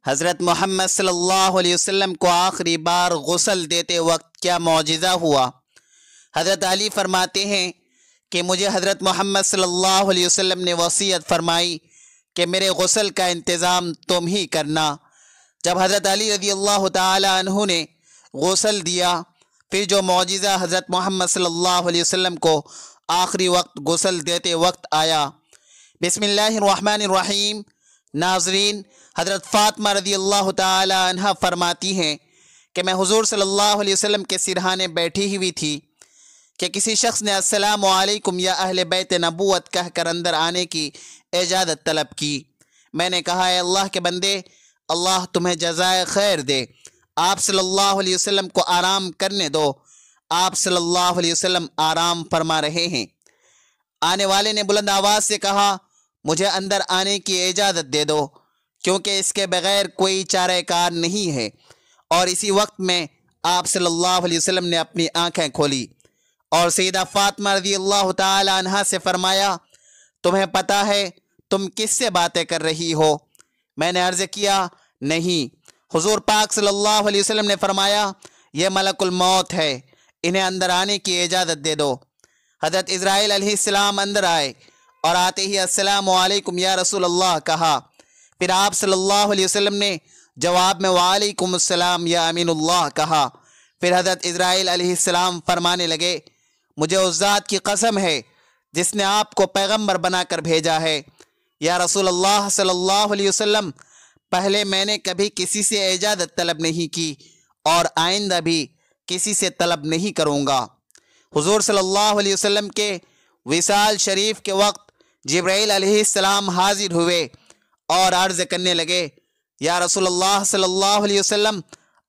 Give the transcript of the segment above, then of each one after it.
حضرت محمد صلی اللہ علیہ وسلم کو آخری بار غسل دیتے وقت کیا معجزہ ہوا؟ حضرت علی فرماتے ہیں کہ مجھے حضرت محمد صلی اللہ علیہ وسلم نے وصیت فرمائی کہ میرے غسل کا انتظام تم ہی کرنا۔ جب حضرت علی رضی اللہ تعالی عنہ نے غسل دیا، پھر جو معجزہ حضرت محمد صلی اللہ علیہ وسلم کو آخری وقت غسل دیتے وقت آیا۔ بسم اللہ الرحمن الرحیم۔ ناظرین، حضرت فاطمہ رضی اللہ تعالی عنہ فرماتی ہیں کہ میں حضور صلی اللہ علیہ وسلم کے سرہانے بیٹھی ہوئی تھی کہ کسی شخص نے السلام علیکم یا اہل بیت نبوت کہہ کر اندر آنے کی اجازت طلب کی۔ میں نے کہا، اے اللہ کے بندے، اللہ تمہیں جزائے خیر دے، آپ صلی اللہ علیہ وسلم کو آرام کرنے دو۔ آپ صلی اللہ علیہ وسلم آرام فرما رہے ہیں۔ آنے والے نے بلند آواز سے کہا، مجھے اندر آنے کی اجازت دے دو، کیونکہ اس کے بغیر کوئی چارہ کار نہیں ہے۔ اور اسی وقت میں آپ صلی اللہ علیہ وسلم نے اپنی آنکھیں کھولی اور سیدہ فاطمہ رضی اللہ تعالی عنہا سے فرمایا، تمہیں پتہ ہے تم کس سے باتیں کر رہی ہو؟ میں نے عرض کیا، نہیں۔ حضور پاک صلی اللہ علیہ وسلم نے فرمایا، یہ ملک الموت ہے، انہیں اندر آنے کی اجازت دے دو۔ حضرت اسرائیل علیہ السلام اندر آئے اور آتے ہی السلام علیکم یا رسول اللہ کہا۔ پھر آپ صلی اللہ علیہ وسلم نے جواب میں وعلیکم السلام یا امین اللہ کہا۔ پھر حضرت اسرائیل علیہ السلام فرمانے لگے، مجھے اس ذات کی قسم ہے جس نے آپ کو پیغمبر بنا کر بھیجا ہے، یا رسول اللہ صلی اللہ علیہ وسلم، پہلے میں نے کبھی کسی سے اجازت طلب نہیں کی اور آئندہ بھی کسی سے طلب نہیں کروں گا۔ حضور صلی اللہ علیہ وسلم کے وصال شریف کے وقت جبرائیل علیہ السلام حاضر ہوئے اور عرض کرنے لگے، یا رسول اللہ صلی اللہ علیہ وسلم،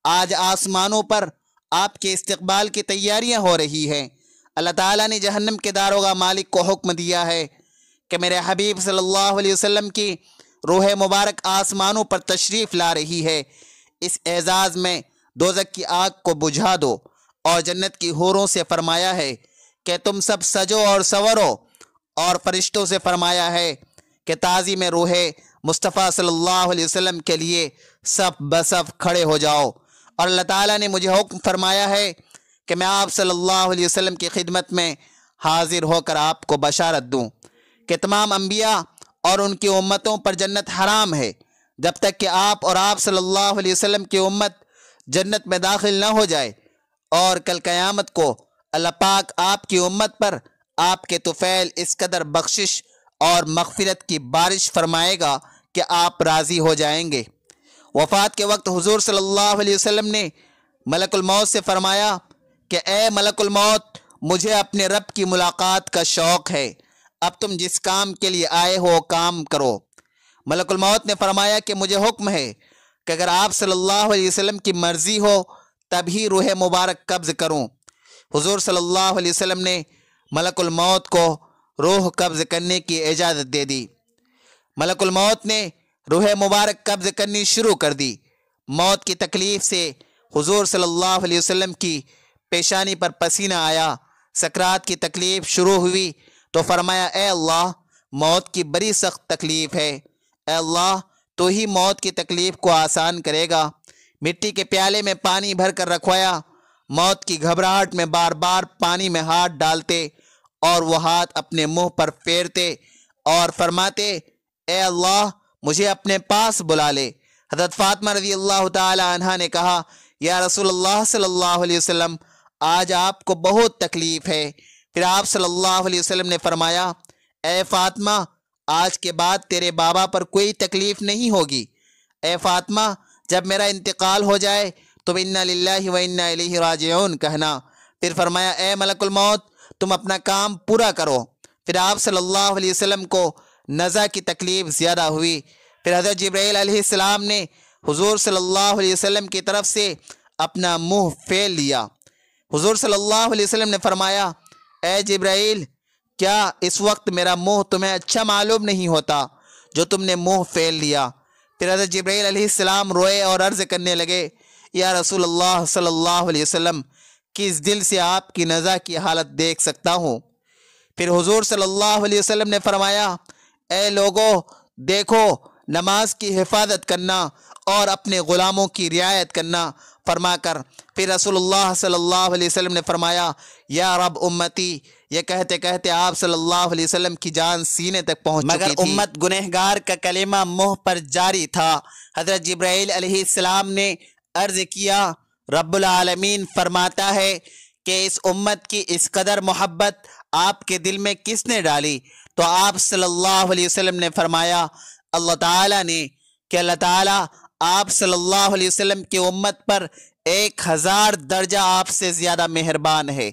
آج آسمانوں پر آپ کے استقبال کی تیاریاں ہو رہی ہیں۔ اللہ تعالیٰ نے جہنم کے داروغہ مالک کو حکم دیا ہے کہ میرے حبیب صلی اللہ علیہ وسلم کی روح مبارک آسمانوں پر تشریف لا رہی ہے۔ اس اعزاز میں دوزخ کی آگ کو بجھا دو، اور جنت کی حوروں سے فرمایا ہے کہ تم سب سجو اور سورو، اور فرشتوں سے فرمایا ہے کہ تعظیم روح مصطفیٰ صلی اللہ علیہ وسلم کے لیے صف بصف کھڑے ہو جاؤ۔ اور اللہ تعالیٰ نے مجھے حکم فرمایا ہے کہ میں آپ صلی اللہ علیہ وسلم کی خدمت میں حاضر ہو کر آپ کو بشارت دوں کہ تمام انبیاء اور ان کی امتوں پر جنت حرام ہے جب تک کہ آپ اور آپ صلی اللہ علیہ وسلم کی امت جنت میں داخل نہ ہو جائے۔ اور کل قیامت کو اللہ پاک آپ کی امت پر آپ کے طفیل اس قدر بخشش اور مغفرت کی بارش فرمائے گا کہ آپ راضی ہو جائیں گے۔ وفات کے وقت حضور صلی اللہ علیہ وسلم نے ملک الموت سے فرمایا کہ اے ملک الموت، مجھے اپنے رب کی ملاقات کا شوق ہے، اب تم جس کام کے لیے آئے ہو کام کرو۔ ملک الموت نے فرمایا کہ مجھے حکم ہے کہ اگر آپ صلی اللہ علیہ وسلم کی مرضی ہو تب ہی روح مبارک قبض کروں۔ حضور صلی اللہ علیہ وسلم نے ملک الموت کو روح قبض کرنے کی اجازت دے دی۔ ملک الموت نے روح مبارک قبض کرنی شروع کر دی۔ موت کی تکلیف سے حضور صلی اللہ علیہ وسلم کی پیشانی پر پسینہ آیا۔ سکرات کی تکلیف شروع ہوئی تو فرمایا، اے اللہ، موت کی بڑی سخت تکلیف ہے، اے اللہ تو ہی موت کی تکلیف کو آسان کرے گا۔ مٹی کے پیالے میں پانی بھر کر رکھوایا۔ موت کی گھبراہٹ میں بار بار پانی میں ہاتھ ڈالتے اور وہ ہاتھ اپنے منہ پر پھیرتے اور فرماتے، اے اللہ مجھے اپنے پاس بلا لے۔ حضرت فاطمہ رضی اللہ تعالی عنہا نے کہا، یا رسول اللہ صلی اللہ علیہ وسلم، آج آپ کو بہت تکلیف ہے۔ پھر آپ صلی اللہ علیہ وسلم نے فرمایا، اے فاطمہ، آج کے بعد تیرے بابا پر کوئی تکلیف نہیں ہوگی۔ اے فاطمہ، جب میرا انتقال ہو جائے تو انا للہ و انا الیہ راجعون کہنا۔ پھر فرمایا، اے ملک الموت، تم اپنا کام پورا کرو۔ پھر آپ صلی اللہ علیہ وسلم کو نزع کی تکلیف زیادہ ہوئی۔ پھر حضرت جبرائیل علیہ السلام نے حضور صلی اللہ علیہ وسلم کی طرف سے اپنا منہ پھیر لیا۔ حضور صلی اللہ علیہ وسلم نے فرمایا، اے جبرائیل، کیا اس وقت میرا منہ تمہیں اچھا معلوم نہیں ہوتا جو تم نے منہ پھیر لیا؟ پھر حضرت جبرائیل علیہ السلام روئے اور عرض کرنے لگے، یا رسول اللہ صلی اللہ علیہ وسلم، کس دل سے آپ کی نزع کی حالت دیکھ سکتا ہوں؟ پھر حضور صلی اللہ علیہ وسلم نے فرمایا، اے لوگو، دیکھو، نماز کی حفاظت کرنا اور اپنے غلاموں کی رعایت کرنا فرما کر پھر رسول اللہ صلی اللہ علیہ وسلم نے فرمایا یا رب امتی، یہ کہتے کہتے آپ صلی اللہ علیہ وسلم کی جان سینے تک پہنچ چکی تھی، مگر امت گنہگار کا کلمہ منہ پر جاری تھا۔ حضرت جبرائیل علیہ السلام نے عرض کیا رب العالمین فرماتا ہے کہ اس امت کی اس قدر محبت آپ کے دل میں کس نے ڈالی؟ تو آپ صلی اللہ علیہ وسلم نے فرمایا اللہ تعالیٰ نے، کہ اللہ تعالیٰ آپ صلی اللہ علیہ وسلم کی امت پر 1000 درجہ آپ سے زیادہ مہربان ہے۔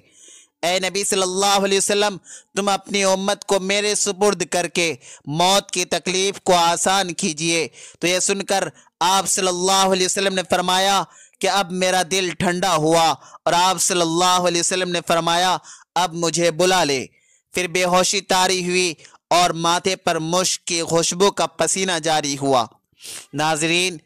اے نبی صلی اللہ علیہ وسلم، تم اپنی امت کو میرے سپرد کر کے موت کی تکلیف کو آسان کیجئے۔ تو یہ سن کر آپ صلی اللہ علیہ وسلم نے فرمایا کہ اب میرا دل ٹھنڈا ہوا، اور آپ صلی اللہ علیہ وسلم نے فرمایا اب مجھے بلا لے۔ پھر بے ہوشی طاری ہوئی اور ماتھے پر مشک کی خوشبو کا پسینہ جاری ہوا۔ ناظرین،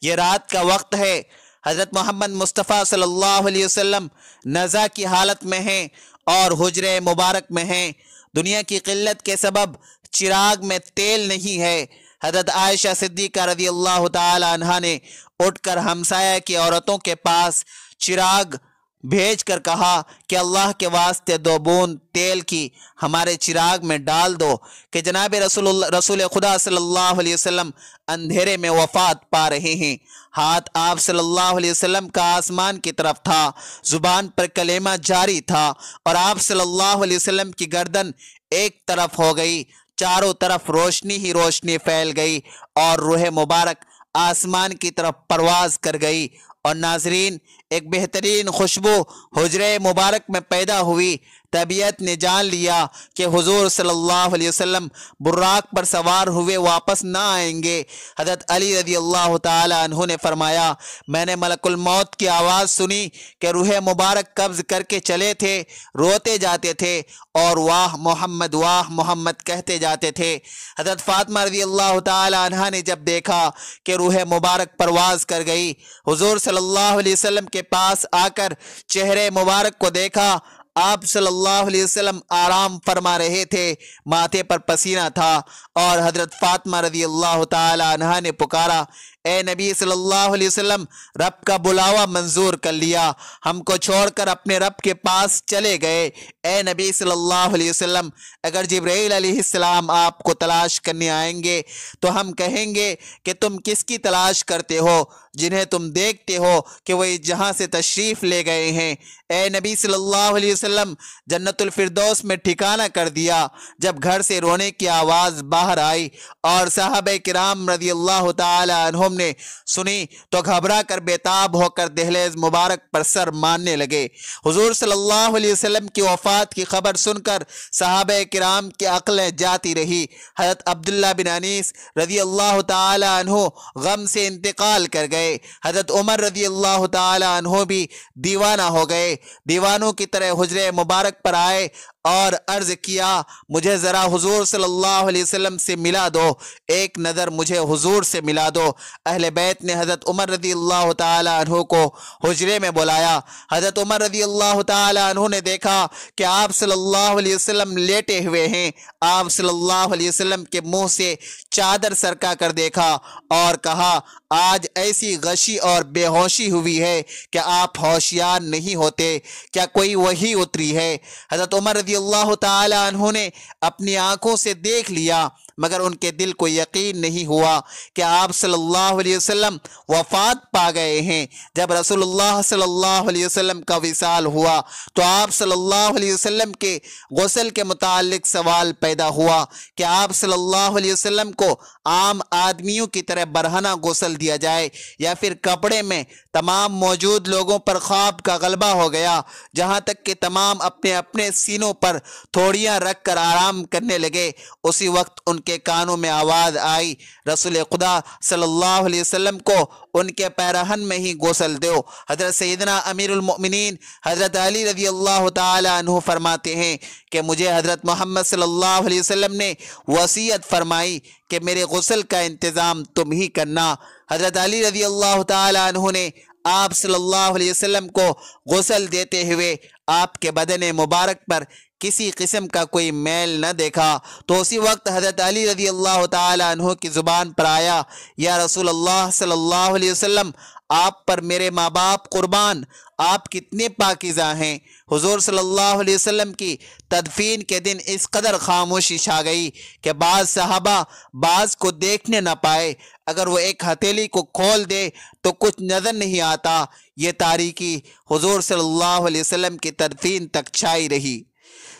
یہ رات کا وقت ہے، حضرت محمد مصطفیٰ صلی اللہ علیہ وسلم نزا کی حالت میں ہیں اور حجرے مبارک میں ہیں۔ دنیا کی قلت کے سبب چراغ میں تیل نہیں ہے۔ حضرت عائشہ صدیقہ رضی اللہ تعالی عنہا نے اٹھ کر ہمسایہ کی عورتوں کے پاس چراغ بھیج کر کہا کہ اللہ کے واسطے 2 بوند تیل کی ہمارے چراغ میں ڈال دو کہ جناب رسول خدا صلی اللہ علیہ وسلم اندھیرے میں وفات پا رہے ہیں۔ ہاتھ آپ صلی اللہ علیہ وسلم کا آسمان کی طرف تھا، زبان پر کلمہ جاری تھا، اور آپ صلی اللہ علیہ وسلم کی گردن ایک طرف ہو گئی، چاروں طرف روشنی ہی روشنی پھیل گئی اور روح مبارک آسمان کی طرف پرواز کر گئی۔ اور ناظرین، ایک بہترین خوشبو حجرے مبارک میں پیدا ہوئی۔ طبیعت نے جان لیا کہ حضور صلی اللہ علیہ وسلم براق پر سوار ہوئے واپس نہ آئیں گے۔ حضرت علی رضی اللہ تعالی عنہ نے فرمایا میں نے ملک الموت کی آواز سنی کہ روح مبارک قبض کر کے چلے تھے، روتے جاتے تھے اور واہ محمد کہتے جاتے تھے۔ حضرت فاطمہ رضی اللہ تعالی عنہ نے جب دیکھا کہ روح مبارک پرواز کر گئی، حضور صلی اللہ علیہ وسلم کے پاس آ کر چہرے مبارک کو دیکھا، آپ صلی اللہ علیہ وسلم آرام فرما رہے تھے، ماتھے پر پسینہ تھا، اور حضرت فاطمہ رضی اللہ تعالی عنہا نے پکارا اے نبی صلی اللہ علیہ وسلم، رب کا بلاوا منظور کر لیا، ہم کو چھوڑ کر اپنے رب کے پاس چلے گئے۔ اے نبی صلی اللہ علیہ وسلم، اگر جبرائیل علیہ السلام آپ کو تلاش کرنے آئیں گے تو ہم کہیں گے کہ تم کس کی تلاش کرتے ہو؟ جنہیں تم دیکھتے ہو کہ وہ جہاں سے تشریف لے گئے ہیں۔ اے نبی صلی اللہ علیہ وسلم، جنت الفردوس میں ٹھکانہ کر دیا۔ جب گھر سے رونے کی آواز باہر آئی اور صحابہ کرام رضی اللہ تعالی عنہم نے سنی تو گھبرا کر بےتاب ہو کر دہلیز مبارک پر سر مارنے لگے۔ حضور صلی اللہ علیہ وسلم کی وفات کی خبر سن کر صحابہ کرام کی عقلیں جاتی رہی۔ حضرت عبداللہ بن انیس رضی اللہ تعالی عنہ غم سے انتقال کر گئے۔ حضرت عمر رضی اللہ تعالی عنہ بھی دیوانہ ہو گئے، دیوانوں کی طرح حجرے مبارک پر آئے اور عرض کیا مجھے ذرا حضور صلی اللہ علیہ وسلم سے ملا دو، ایک نظر مجھے حضور سے ملا دو۔ اہل بیت نے حضرت عمر رضی اللہ تعالی عنہ کو حجرے میں بلایا۔ حضرت عمر رضی اللہ تعالی عنہ نے دیکھا کہ آپ صلی اللہ علیہ وسلم لیٹے ہوئے ہیں۔ آپ صلی اللہ علیہ وسلم کے منہ سے چادر سرکا کر دیکھا اور کہا آج ایسی غشی اور بے ہوشی ہوئی ہے کہ آپ ہوشیار نہیں ہوتے، کیا کوئی وحی اتری ہے؟ حضرت عمر رضی اللہ تعالی عنہ نے اپنی آنکھوں سے دیکھ لیا، مگر ان کے دل کو یقین نہیں ہوا کہ آپ صلی اللہ علیہ وسلم وفات پا گئے ہیں۔ جب رسول اللہ صلی اللہ علیہ وسلم کا وصال ہوا تو آپ صلی اللہ علیہ وسلم کے غسل کے متعلق سوال پیدا ہوا کہ آپ صلی اللہ علیہ وسلم کو عام آدمیوں کی طرح برہنہ غسل دیا جائے یا پھر کپڑے میں؟ تمام موجود لوگوں پر خواب کا غلبہ ہو گیا، جہاں تک کہ تمام اپنے اپنے سینوں پر تھوڑیاں رکھ کر آرام کرنے لگے۔ اسی وقت ان کے کانوں میں آواز آئی رسول خدا صلی اللہ علیہ وسلم کو ان کے پیرہن میں ہی غسل دو۔ حضرت سیدنا امیر المؤمنین حضرت علی رضی اللہ تعالی عنہ فرماتے ہیں کہ مجھے حضرت محمد صلی اللہ علیہ وسلم نے وصیت فرمائی کہ میرے غسل کا انتظام تم ہی کرنا۔ حضرت علی رضی اللہ تعالی عنہ نے آپ صلی اللہ علیہ وسلم کو غسل دیتے ہوئے آپ کے بدن مبارک پر کسی قسم کا کوئی میل نہ دیکھا۔ تو اسی وقت حضرت علی رضی اللہ تعالی عنہ کی زبان پر آیا، یا رسول اللہ صلی اللہ علیہ وسلم، آپ پر میرے ماں باپ قربان، آپ کتنے پاکیزہ ہیں۔ حضور صلی اللہ علیہ وسلم کی تدفین کے دن اس قدر خاموشی چھا گئی کہ بعض صحابہ بعض کو دیکھنے نہ پائے۔ اگر وہ ایک ہتھیلی کو کھول دے تو کچھ نظر نہیں آتا۔ یہ تاریکی حضور صلی اللہ علیہ وسلم کی تدفین تک چھائی رہی۔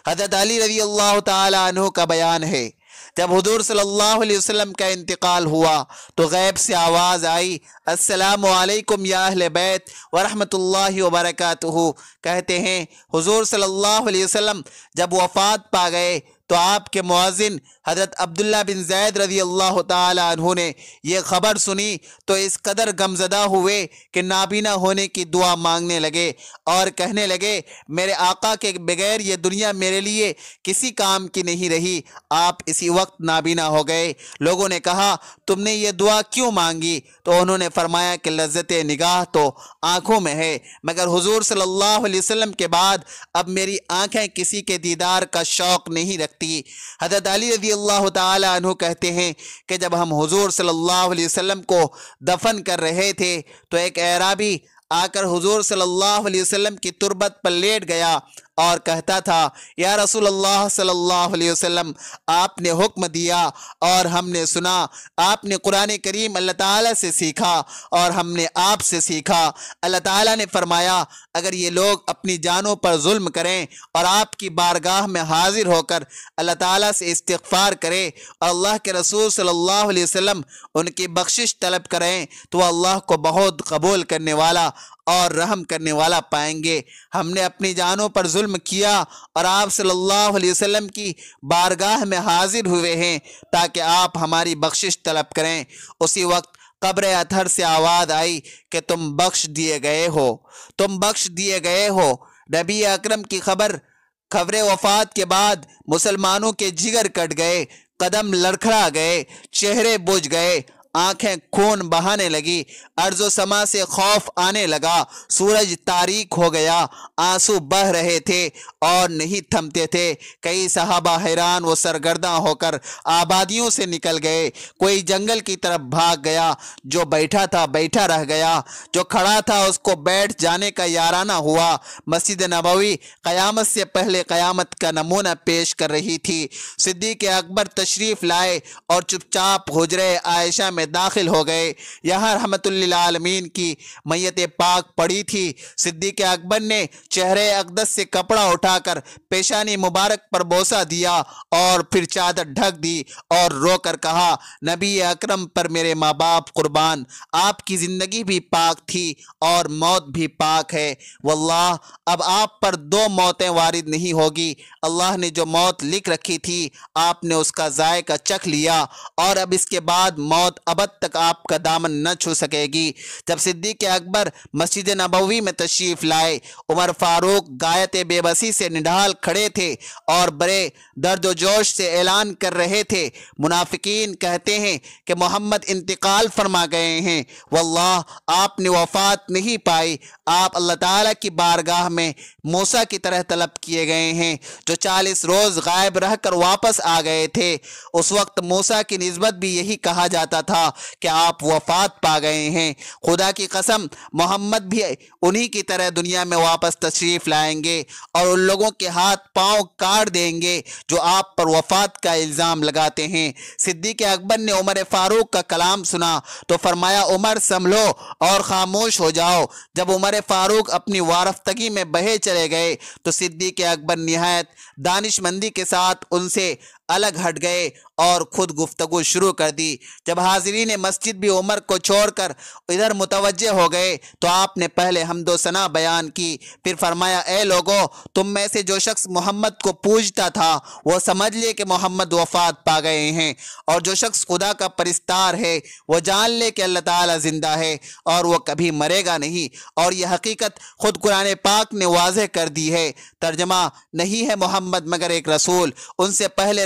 حضرت علی رضی اللہ تعالی عنہ کا بیان ہے، جب حضور صلی اللہ علیہ وسلم کا انتقال ہوا تو غیب سے آواز آئی، السلام علیکم یا اہل بیت ورحمۃ اللہ وبرکاتہ۔ کہتے ہیں حضور صلی اللہ علیہ وسلم جب وفات پا گئے تو آپ کے مؤذن حضرت عبداللہ بن زید رضی اللہ تعالی عنہ نے یہ خبر سنی تو اس قدر غمزدہ ہوئے کہ نابینا ہونے کی دعا مانگنے لگے اور کہنے لگے، میرے آقا کے بغیر یہ دنیا میرے لیے کسی کام کی نہیں رہی۔ آپ اسی وقت نابینا ہو گئے۔ لوگوں نے کہا، تم نے یہ دعا کیوں مانگی؟ تو انہوں نے فرمایا کہ لذت نگاہ تو آنکھوں میں ہے، مگر حضور صلی اللہ علیہ وسلم کے بعد اب میری آنکھیں کسی کے دیدار کا شوق نہیں رکھتی۔ حضرت علی رضی اللہ تعالی عنہ کہتے ہیں کہ جب ہم حضور صلی اللہ علیہ وسلم کو دفن کر رہے تھے تو ایک اعرابی آ کر حضور صلی اللہ علیہ وسلم کی تربت پر لیٹ گیا اور کہتا تھا، یا رسول اللہ صلی اللہ علیہ وسلم، آپ نے حکم دیا اور ہم نے سنا، آپ نے قرآن کریم اللہ تعالیٰ سے سیکھا اور ہم نے آپ سے سیکھا۔ اللہ تعالیٰ نے فرمایا، اگر یہ لوگ اپنی جانوں پر ظلم کریں اور آپ کی بارگاہ میں حاضر ہو کر اللہ تعالیٰ سے استغفار کریں اور اللہ کے رسول صلی اللہ علیہ وسلم ان کی بخشش طلب کریں تو اللہ کو بہت قبول کرنے والا اور رحم کرنے والا پائیں گے۔ ہم نے اپنی جانوں پر ظلم کیا اور آپ صلی اللہ علیہ وسلم کی بارگاہ میں حاضر ہوئے ہیں تاکہ آپ ہماری بخشش طلب کریں۔ اسی وقت قبر اطہر سے آواز آئی کہ تم بخش دیے گئے ہو، تم بخش دیے گئے ہو۔ نبی اکرم کی خبر وفات کے بعد مسلمانوں کے جگر کٹ گئے، قدم لڑکھڑا گئے، چہرے بجھ گئے، آنکھیں خون بہانے لگی، ارض و سما سے خوف آنے لگا، سورج تاریک ہو گیا، آنسو بہ رہے تھے اور نہیں تھمتے تھے۔ کئی صحابہ حیران و سرگرداں ہو کر آبادیوں سے نکل گئے، کوئی جنگل کی طرف بھاگ گیا، جو بیٹھا تھا بیٹھا رہ گیا، جو کھڑا تھا اس کو بیٹھ جانے کا یارانہ ہوا۔ مسجد نبوی قیامت سے پہلے قیامت کا نمونہ پیش کر رہی تھی۔ صدیق اکبر تشریف لائے اور چپ چاپ حجرہ عائشہ میں داخل ہو گئے۔ یہاں رحمت للعالمین کی میت پاک پڑی تھی۔ صدیق اکبر نے چہرے اقدس سے کپڑا اٹھا کر پیشانی مبارک پر بوسہ دیا اور پھر چادر ڈھک دی اور رو کر کہا، نبی اکرم پر میرے ماں باپ قربان، آپ کی زندگی بھی پاک تھی اور موت بھی پاک ہے۔ واللہ اب آپ پر دو موتیں وارد نہیں ہوگی۔ اللہ نے جو موت لکھ رکھی تھی آپ نے اس کا ذائقہ چکھ لیا اور اب اس کے بعد موت ابد تک آپ کا دامن نہ چھو سکے گی۔ جب صدیق اکبر مسجد نبوی میں تشریف لائے، عمر فاروق غایت بے بسی سے نڈھال کھڑے تھے اور بڑے درد و جوش سے اعلان کر رہے تھے، منافقین کہتے ہیں کہ محمد انتقال فرما گئے ہیں، واللہ آپ نے وفات نہیں پائی، آپ اللہ تعالیٰ کی بارگاہ میں موسیٰ کی طرح طلب کیے گئے ہیں جو 40 روز غائب رہ کر واپس آ گئے تھے۔ اس وقت موسیٰ کی نسبت بھی یہی کہا جاتا تھا کہ آپ وفات پا گئے ہیں۔ خدا کی قسم محمد بھی انہی کی طرح دنیا میں واپس تشریف لائیں گے اور ان لوگوں کے ہاتھ پاؤں کاٹ دیں گے جو آپ پر وفات کا الزام لگاتے ہیں۔ صدیق اکبر نے عمر فاروق کا کلام سنا تو فرمایا، عمر سنبھلو اور خاموش ہو جاؤ۔ جب عمر فاروق اپنی وارفتگی میں بہے چلے گئے تو صدیق اکبر نہایت دانش مندی کے ساتھ ان سے الگ ہٹ گئے اور خود گفتگو شروع کر دی۔ جب حاضرین مسجد بھی عمر کو چھوڑ کر ادھر متوجہ ہو گئے تو آپ نے پہلے حمد و ثنا بیان کی، پھر فرمایا، اے لوگو، تم میں سے جو شخص محمد کو پوجتا تھا وہ سمجھ لے کہ محمد وفات پا گئے ہیں، اور جو شخص خدا کا پرستار ہے وہ جان لے کہ اللہ تعالیٰ زندہ ہے اور وہ کبھی مرے گا نہیں، اور یہ حقیقت خود قرآن پاک نے واضح کر دی ہے۔ ترجمہ، نہیں ہے محمد مگر ایک رسول، ان سے پہلے